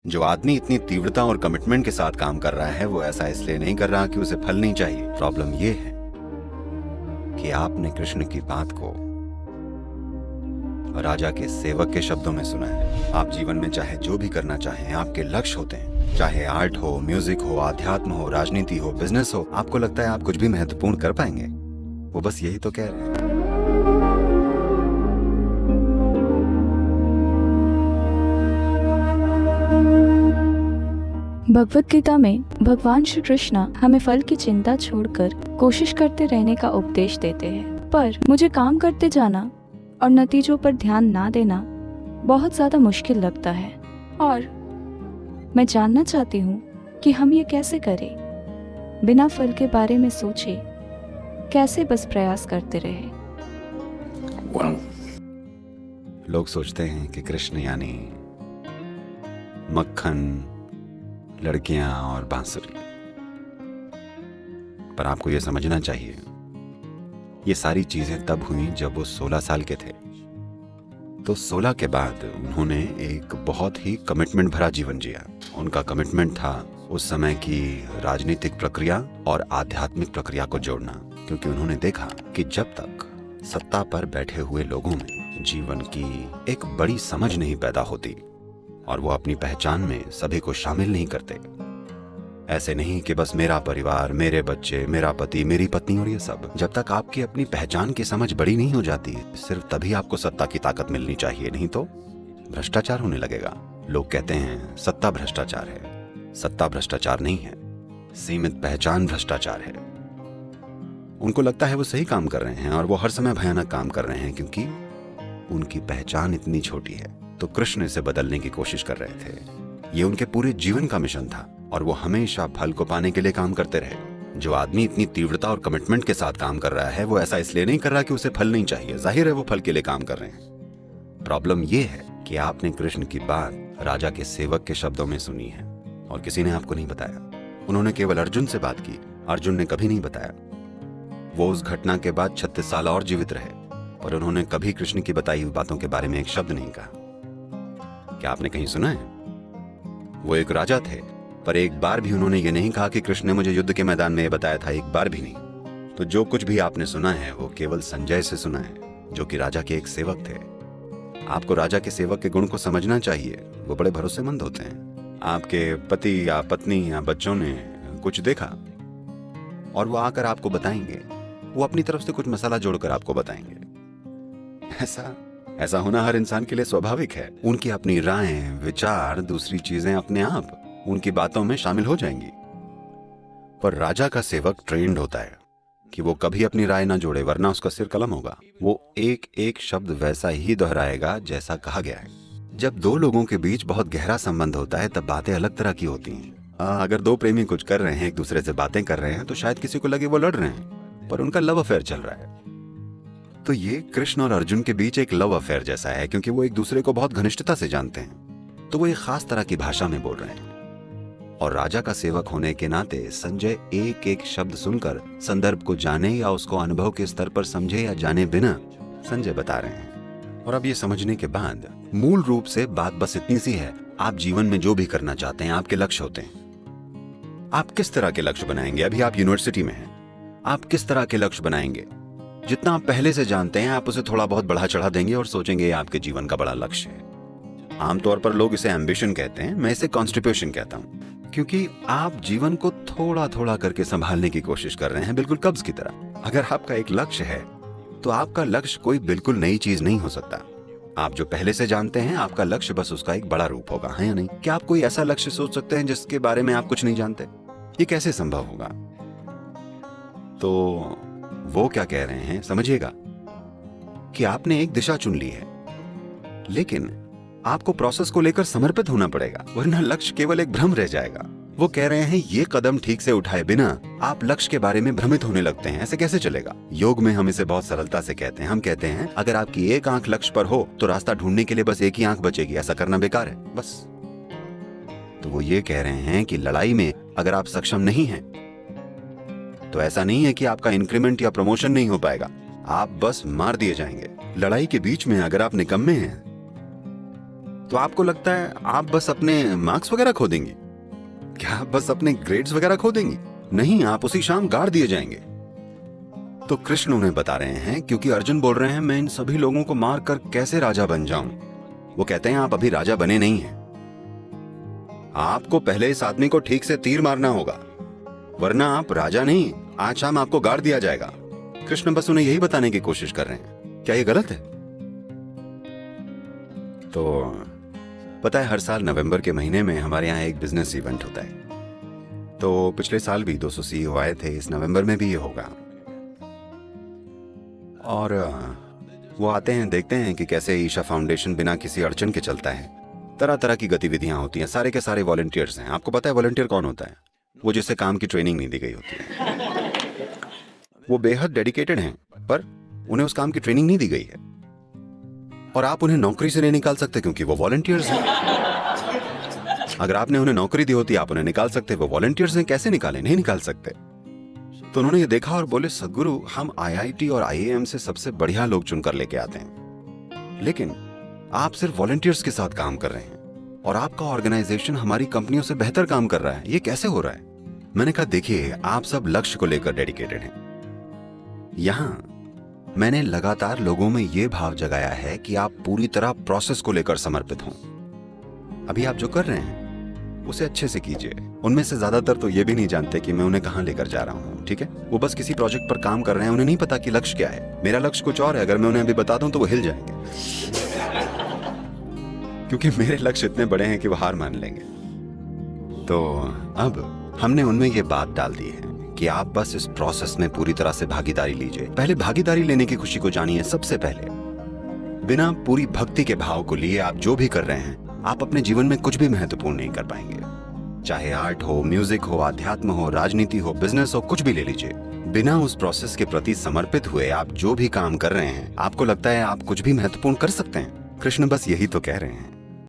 जो आदमी इतनी तीव्रता और कमिटमेंट के साथ काम कर रहा है वो ऐसा इसलिए नहीं कर रहा कि उसे फल नहीं चाहिए। प्रॉब्लम ये है कि आपने कृष्ण की बात को राजा के सेवक के शब्दों में सुना है। आप जीवन में चाहे जो भी करना चाहें, आपके लक्ष्य होते हैं, चाहे आर्ट हो, म्यूजिक हो, आध्यात्म हो, राजनीति हो, बिजनेस हो। आपको लगता है आप कुछ भी महत्वपूर्ण कर पाएंगे। वो बस यही तो कह रहे हैं। भगवत गीता में भगवान श्री कृष्ण हमें फल की चिंता छोड़कर कोशिश करते रहने का उपदेश देते हैं। पर मुझे काम करते जाना और नतीजों पर ध्यान ना देना बहुत ज़्यादा मुश्किल लगता है, और मैं जानना चाहती हूँ कि हम ये कैसे करें, बिना फल के बारे में सोचे कैसे बस प्रयास करते रहे। लोग सोचते हैं कि कृष्ण यानी मक्खन, लड़कियां और बांसुरी। पर आपको यह समझना चाहिए, ये सारी चीजें तब हुई जब वो 16 साल के थे। तो 16 के बाद उन्होंने एक बहुत ही कमिटमेंट भरा जीवन जिया। उनका कमिटमेंट था उस समय की राजनीतिक प्रक्रिया और आध्यात्मिक प्रक्रिया को जोड़ना, क्योंकि उन्होंने देखा कि जब तक सत्ता पर बैठे हुए लोगों में जीवन की एक बड़ी समझ नहीं पैदा होती और वो अपनी पहचान में सभी को शामिल नहीं करते, ऐसे नहीं कि बस मेरा परिवार, मेरे बच्चे, मेरा पति, मेरी पत्नी और ये सब, जब तक आपकी अपनी पहचान की समझ बड़ी नहीं हो जाती, सिर्फ तभी आपको सत्ता की ताकत मिलनी चाहिए, नहीं तो भ्रष्टाचार होने लगेगा। लोग कहते हैं सत्ता भ्रष्टाचार है। सत्ता भ्रष्टाचार नहीं है, सीमित पहचान भ्रष्टाचार है। उनको लगता है वो सही काम कर रहे हैं और वो हर समय भयानक काम कर रहे हैं, क्योंकि उनकी पहचान इतनी छोटी है। तो कृष्ण इसे बदलने की कोशिश कर रहे थे। ये उनके पूरे जीवन का मिशन था और वो हमेशा फल को पाने के लिए काम करते रहे। जो आदमी इतनी तीव्रता और कमिटमेंट के साथ काम कर रहा है वो ऐसा इसलिए नहीं कर रहा कि उसे फल नहीं चाहिए। जाहिर है वो फल के लिए काम कर रहे हैं। प्रॉब्लम ये है कि आपने कृष्ण की बात राजा के सेवक के शब्दों में सुनी है और किसी ने आपको नहीं बताया। उन्होंने केवल अर्जुन से बात की, अर्जुन ने कभी नहीं बताया। वो उस घटना के बाद 36 साल और जीवित रहे, पर उन्होंने कभी कृष्ण की बताई हुई बातों के बारे में एक शब्द नहीं कहा। क्या आपने कहीं सुना है? वो एक राजा थे, पर एक बार भी उन्होंने ये नहीं कहा कि कृष्ण ने मुझे युद्ध के मैदान में ये बताया था, एक बार भी नहीं। तो जो कुछ भी आपने सुना है वो केवल संजय से सुना है, जो कि राजा के एक सेवक थे। आपको राजा के सेवक के गुण को समझना चाहिए, वो बड़े भरोसेमंद होते हैं। आपके पति या पत्नी या बच्चों ने कुछ देखा और वो आकर आपको बताएंगे, वो अपनी तरफ से कुछ मसाला जोड़कर आपको बताएंगे। ऐसा होना हर इंसान के लिए स्वाभाविक है। उनकी अपनी रायें, विचार, दूसरी चीजें अपने आप उनकी बातों में शामिल हो जाएंगी। पर राजा का सेवक ट्रेंड होता है कि वो कभी अपनी राय ना जोड़े, वरना उसका सिर कलम होगा। वो एक एक शब्द वैसा ही दोहराएगा जैसा कहा गया है। जब दो लोगों के बीच बहुत गहरा संबंध होता है तब बातें अलग तरह की होती हैं। अगर दो प्रेमी कुछ कर रहे हैं, एक दूसरे से बातें कर रहे हैं, तो शायद किसी को लगे वो लड़ रहे हैं, पर उनका लव अफेयर चल रहा है। तो ये कृष्ण और अर्जुन के बीच एक लव अफेयर जैसा है, क्योंकि वो एक दूसरे को बहुत घनिष्ठता से जानते हैं। तो वो एक खास तरह की भाषा में बोल रहे हैं। और राजा का सेवक होने के नाते संजय एक एक शब्द सुनकर संदर्भ को जाने या उसको अनुभव के स्तर पर समझे या जाने बिना संजय बता रहे हैं। और अब ये समझने के बाद मूल रूप से बात बस इतनी सी है, आप जीवन में जो भी करना चाहते हैं, आपके लक्ष्य होते हैं। आप किस तरह के लक्ष्य बनाएंगे? अभी आप यूनिवर्सिटी में हैं, आप किस तरह के लक्ष्य बनाएंगे? जितना आप पहले से जानते हैं आप उसे थोड़ा बहुत बढ़ा चढ़ा देंगे और सोचेंगे ये आपके जीवन का बड़ा लक्ष्य है। आमतौर पर लोग इसे एम्बिशन कहते हैं, मैं इसे कॉन्स्टिपेशन कहता हूं, क्योंकि आप जीवन को थोड़ा थोड़ा करके संभालने की कोशिश कर रहे हैं, बिल्कुल कब्ज की तरह। अगर आपका एक लक्ष्य है तो आपका लक्ष्य कोई बिल्कुल नई चीज नहीं हो सकता। आप जो पहले से जानते हैं आपका लक्ष्य बस उसका एक बड़ा रूप होगा, है या नहीं? क्या आप कोई ऐसा लक्ष्य सोच सकते हैं जिसके बारे में आप कुछ नहीं जानते? ये कैसे संभव होगा? तो वो क्या कह रहे हैं समझिएगा, कि आपने एक दिशा चुन ली है, लेकिन आपको प्रोसेस को लेकर समर्पित होना पड़ेगा, वरना लक्ष्य केवल एक भ्रम रह जाएगा। वो कह रहे हैं ये कदम ठीक से उठाए बिना आप लक्ष्य के बारे में भ्रमित होने लगते हैं, ऐसे कैसे चलेगा? योग में हम इसे बहुत सरलता से कहते हैं। हम कहते हैं अगर आपकी एक आंख लक्ष्य पर हो तो रास्ता ढूंढने के लिए बस एक ही आंख बचेगी, ऐसा करना बेकार है, बस। तो वो ये कह रहे हैं कि लड़ाई में अगर आप सक्षम नहीं हैं तो ऐसा नहीं है कि आपका इंक्रीमेंट या प्रमोशन नहीं हो पाएगा, आप बस मार दिए जाएंगे। लड़ाई के बीच में अगर आप निकम्मे हैं तो आपको लगता है आप बस अपने मार्क्स वगैरह खो देंगी? क्या आप बस अपने ग्रेड्स वगैरह खो देंगी? नहीं, आप उसी शाम गाड़ दिए जाएंगे। तो कृष्ण उन्हें बता रहे हैं, क्योंकि अर्जुन बोल रहे हैं मैं इन सभी लोगों को मार कर कैसे राजा बन जाऊं। वो कहते हैं आप अभी राजा बने नहीं हैं, आपको पहले इस आदमी को ठीक से तीर मारना होगा, वरना आप राजा नहीं, आज शाम आपको गाड़ दिया जाएगा। कृष्ण बस उन्हें यही बताने की कोशिश कर रहे हैं। क्या ये गलत है? तो पता है, हर साल नवंबर के महीने में हमारे यहाँ एक बिजनेस इवेंट होता है। तो पिछले साल भी 200 CEO आए थे, इस नवंबर में भी ये होगा। और वो आते हैं, देखते हैं कि कैसे ईशा फाउंडेशन बिना किसी अड़चन के चलता है। तरह तरह की गतिविधियां होती हैं, सारे के सारे वॉलंटियर्स हैं। आपको पता है वॉलंटियर कौन होता है? वो जिससे काम की ट्रेनिंग नहीं दी गई होती है। वो बेहद डेडिकेटेड हैं, पर उन्हें उस काम की ट्रेनिंग नहीं दी गई है, और आप उन्हें नौकरी से नहीं निकाल सकते क्योंकि वो वॉलंटियर्स हैं। अगर आपने उन्हें नौकरी दी होती आप उन्हें निकाल सकते, वो वॉलंटियर्स हैं, कैसे निकाले? नहीं निकाल सकते। तो उन्होंने ये देखा और बोले, सदगुरु हम IIT और IIM से सबसे बढ़िया लोग चुनकर लेके आते हैं, लेकिन आप सिर्फ वॉलंटियर्स के साथ काम कर रहे हैं और आपका ऑर्गेनाइजेशन हमारी कंपनियों से बेहतर काम कर रहा है, ये कैसे हो रहा है? मैंने कहा देखिए, आप सब लक्ष्य को लेकर डेडिकेटेड हैं। यहां मैंने लगातार लोगों में यह भाव जगाया है कि आप पूरी तरह प्रोसेस को लेकर समर्पित हों। अभी आप जो कर रहे हैं उसे अच्छे से कीजिए। उनमें से ज्यादातर तो ये भी नहीं जानते कि मैं उन्हें कहां लेकर जा रहा हूं, ठीक है? वो बस किसी प्रोजेक्ट पर काम कर रहे हैं, उन्हें नहीं पता कि लक्ष्य क्या है। मेरा लक्ष्य कुछ और है, अगर मैं उन्हें अभी बता दूं तो वो हिल जाएंगे, क्योंकि मेरे लक्ष्य इतने बड़े हैं कि वो हार मान लेंगे। तो अब हमने उनमें ये बात डाल दी है कि आप बस इस प्रोसेस में पूरी तरह से भागीदारी लीजिए। पहले भागीदारी लेने की खुशी को जानिए सबसे पहले। बिना पूरी भक्ति के भाव को लिए आप जो भी कर रहे हैं, आप अपने जीवन में कुछ भी महत्वपूर्ण नहीं कर पाएंगे। चाहे आर्ट हो, म्यूजिक हो, अध्यात्म हो, राजनीति हो, बिजनेस हो, कुछ भी ले लीजिए। बिना उस प्रोसेस के प्रति समर्पित हुए आप जो भी काम कर रहे हैं, आपको लगता है आप कुछ भी महत्वपूर्ण कर सकते हैं? कृष्ण बस यही तो कह रहे हैं।